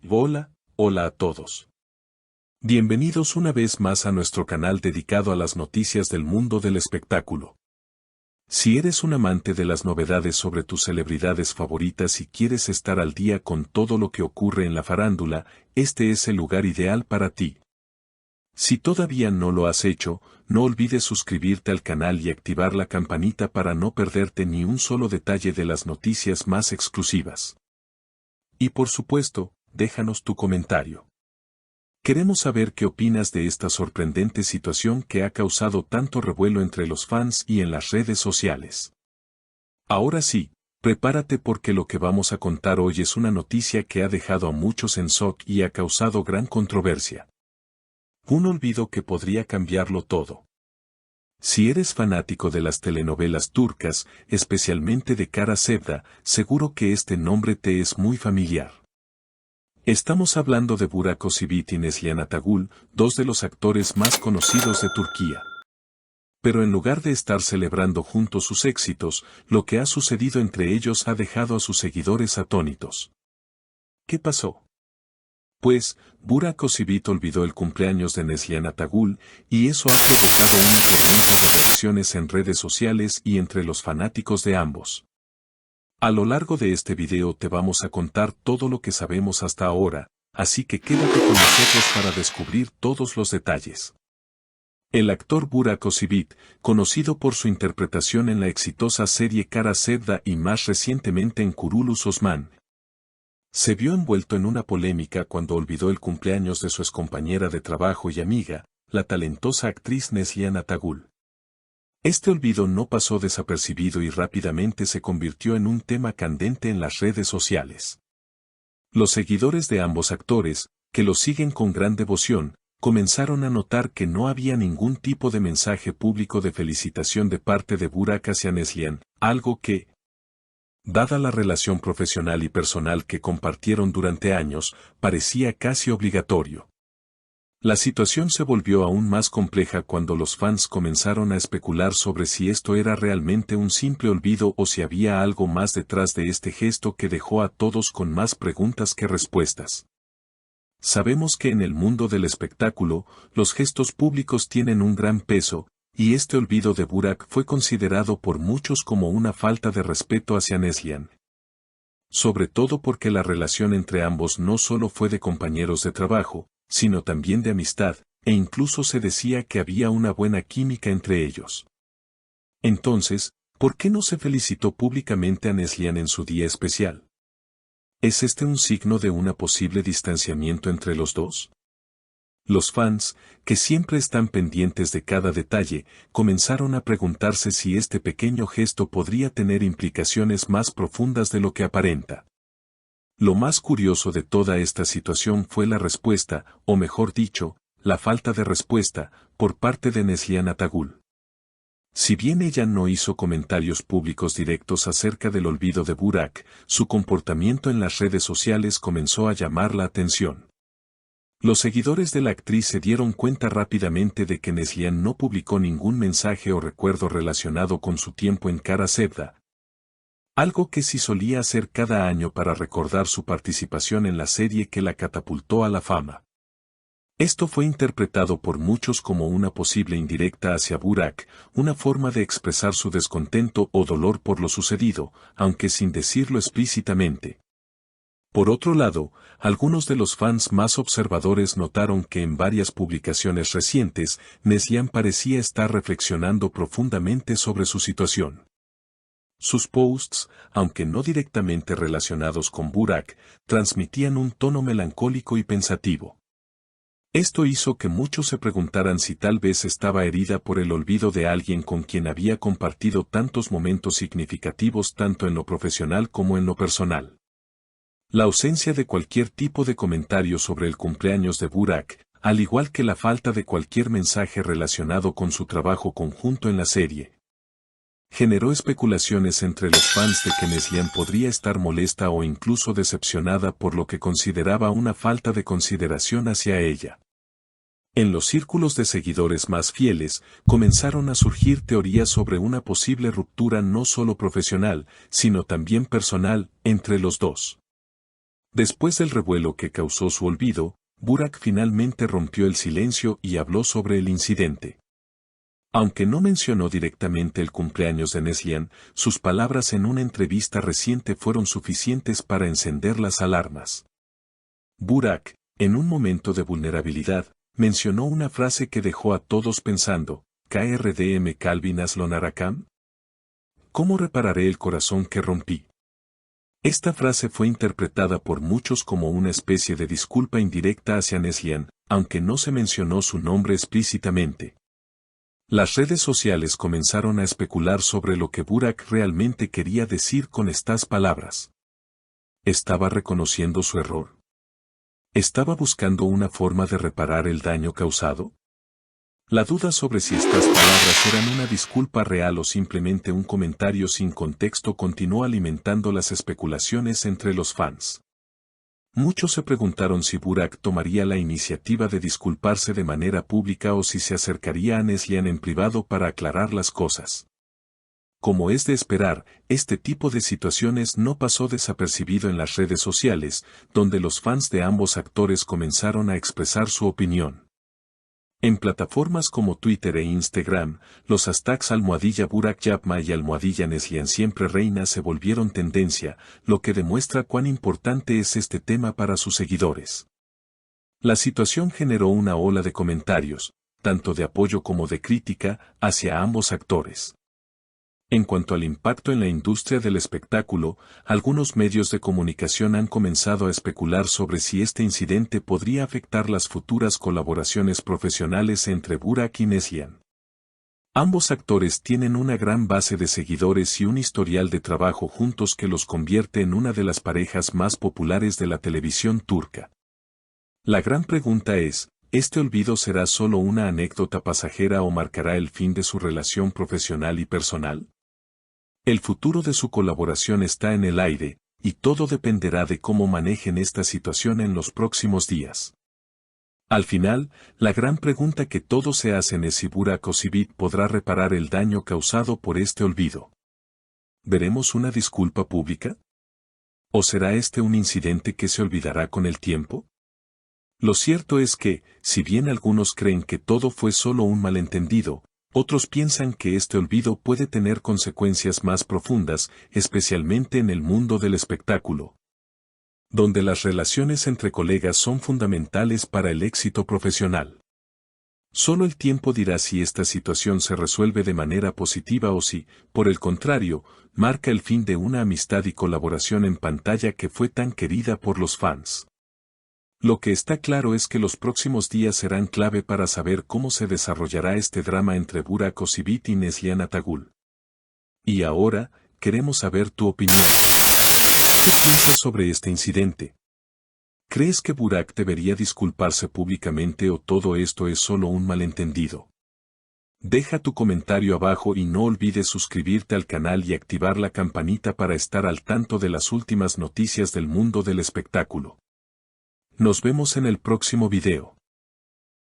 Hola, hola a todos. Bienvenidos una vez más a nuestro canal dedicado a las noticias del mundo del espectáculo. Si eres un amante de las novedades sobre tus celebridades favoritas y quieres estar al día con todo lo que ocurre en la farándula, este es el lugar ideal para ti. Si todavía no lo has hecho, no olvides suscribirte al canal y activar la campanita para no perderte ni un solo detalle de las noticias más exclusivas. Y por supuesto, déjanos tu comentario. Queremos saber qué opinas de esta sorprendente situación que ha causado tanto revuelo entre los fans y en las redes sociales. Ahora sí, prepárate porque lo que vamos a contar hoy es una noticia que ha dejado a muchos en shock y ha causado gran controversia. Un olvido que podría cambiarlo todo. Si eres fanático de las telenovelas turcas, especialmente de Kara Sevda, seguro que este nombre te es muy familiar. Estamos hablando de Burak Özçivit y Neslihan Atagül, dos de los actores más conocidos de Turquía. Pero en lugar de estar celebrando juntos sus éxitos, lo que ha sucedido entre ellos ha dejado a sus seguidores atónitos. ¿Qué pasó? Pues, Burak Özçivit olvidó el cumpleaños de Neslihan Atagül, y eso ha provocado una tormenta de reacciones en redes sociales y entre los fanáticos de ambos. A lo largo de este video te vamos a contar todo lo que sabemos hasta ahora, así que quédate con nosotros para descubrir todos los detalles. El actor Burak Özçivit, conocido por su interpretación en la exitosa serie Kara Sevda y más recientemente en Kuruluş Osman, se vio envuelto en una polémica cuando olvidó el cumpleaños de su excompañera de trabajo y amiga, la talentosa actriz Neslihan Atagül. Este olvido no pasó desapercibido y rápidamente se convirtió en un tema candente en las redes sociales. Los seguidores de ambos actores, que los siguen con gran devoción, comenzaron a notar que no había ningún tipo de mensaje público de felicitación de parte de Burak hacia Neslihan, algo que, dada la relación profesional y personal que compartieron durante años, parecía casi obligatorio. La situación se volvió aún más compleja cuando los fans comenzaron a especular sobre si esto era realmente un simple olvido o si había algo más detrás de este gesto que dejó a todos con más preguntas que respuestas. Sabemos que en el mundo del espectáculo, los gestos públicos tienen un gran peso, y este olvido de Burak fue considerado por muchos como una falta de respeto hacia Neslihan. Sobre todo porque la relación entre ambos no solo fue de compañeros de trabajo, sino también de amistad, e incluso se decía que había una buena química entre ellos. Entonces, ¿por qué no se felicitó públicamente a Neslihan en su día especial? ¿Es este un signo de un posible distanciamiento entre los dos? Los fans, que siempre están pendientes de cada detalle, comenzaron a preguntarse si este pequeño gesto podría tener implicaciones más profundas de lo que aparenta. Lo más curioso de toda esta situación fue la respuesta, o mejor dicho, la falta de respuesta, por parte de Neslihan Atagül. Si bien ella no hizo comentarios públicos directos acerca del olvido de Burak, su comportamiento en las redes sociales comenzó a llamar la atención. Los seguidores de la actriz se dieron cuenta rápidamente de que Neslihan no publicó ningún mensaje o recuerdo relacionado con su tiempo en Kara Sevda, algo que sí solía hacer cada año para recordar su participación en la serie que la catapultó a la fama. Esto fue interpretado por muchos como una posible indirecta hacia Burak, una forma de expresar su descontento o dolor por lo sucedido, aunque sin decirlo explícitamente. Por otro lado, algunos de los fans más observadores notaron que en varias publicaciones recientes, Neslihan parecía estar reflexionando profundamente sobre su situación. Sus posts, aunque no directamente relacionados con Burak, transmitían un tono melancólico y pensativo. Esto hizo que muchos se preguntaran si tal vez estaba herida por el olvido de alguien con quien había compartido tantos momentos significativos tanto en lo profesional como en lo personal. La ausencia de cualquier tipo de comentario sobre el cumpleaños de Burak, al igual que la falta de cualquier mensaje relacionado con su trabajo conjunto en la serie, generó especulaciones entre los fans de que Neslihan podría estar molesta o incluso decepcionada por lo que consideraba una falta de consideración hacia ella. En los círculos de seguidores más fieles, comenzaron a surgir teorías sobre una posible ruptura no solo profesional, sino también personal, entre los dos. Después del revuelo que causó su olvido, Burak finalmente rompió el silencio y habló sobre el incidente. Aunque no mencionó directamente el cumpleaños de Neslihan, sus palabras en una entrevista reciente fueron suficientes para encender las alarmas. Burak, en un momento de vulnerabilidad, mencionó una frase que dejó a todos pensando: ¿KRDM Calvin Aslonarakam? ¿Cómo repararé el corazón que rompí? Esta frase fue interpretada por muchos como una especie de disculpa indirecta hacia Neslihan, aunque no se mencionó su nombre explícitamente. Las redes sociales comenzaron a especular sobre lo que Burak realmente quería decir con estas palabras. ¿Estaba reconociendo su error? ¿Estaba buscando una forma de reparar el daño causado? La duda sobre si estas palabras eran una disculpa real o simplemente un comentario sin contexto continuó alimentando las especulaciones entre los fans. Muchos se preguntaron si Burak tomaría la iniciativa de disculparse de manera pública o si se acercaría a Neslihan en privado para aclarar las cosas. Como es de esperar, este tipo de situaciones no pasó desapercibido en las redes sociales, donde los fans de ambos actores comenzaron a expresar su opinión. En plataformas como Twitter e Instagram, los hashtags #Burak Yapma y #Neslihan siempre reina se volvieron tendencia, lo que demuestra cuán importante es este tema para sus seguidores. La situación generó una ola de comentarios, tanto de apoyo como de crítica, hacia ambos actores. En cuanto al impacto en la industria del espectáculo, algunos medios de comunicación han comenzado a especular sobre si este incidente podría afectar las futuras colaboraciones profesionales entre Burak y Neslihan. Ambos actores tienen una gran base de seguidores y un historial de trabajo juntos que los convierte en una de las parejas más populares de la televisión turca. La gran pregunta es, ¿este olvido será solo una anécdota pasajera o marcará el fin de su relación profesional y personal? El futuro de su colaboración está en el aire, y todo dependerá de cómo manejen esta situación en los próximos días. Al final, la gran pregunta que todos se hacen es si Burak Özçivit podrá reparar el daño causado por este olvido. ¿Veremos una disculpa pública? ¿O será este un incidente que se olvidará con el tiempo? Lo cierto es que, si bien algunos creen que todo fue solo un malentendido, otros piensan que este olvido puede tener consecuencias más profundas, especialmente en el mundo del espectáculo, donde las relaciones entre colegas son fundamentales para el éxito profesional. Solo el tiempo dirá si esta situación se resuelve de manera positiva o si, por el contrario, marca el fin de una amistad y colaboración en pantalla que fue tan querida por los fans. Lo que está claro es que los próximos días serán clave para saber cómo se desarrollará este drama entre Burak Özçivit y Neslihan Atagül. Y ahora, queremos saber tu opinión. ¿Qué piensas sobre este incidente? ¿Crees que Burak debería disculparse públicamente o todo esto es solo un malentendido? Deja tu comentario abajo y no olvides suscribirte al canal y activar la campanita para estar al tanto de las últimas noticias del mundo del espectáculo. Nos vemos en el próximo video.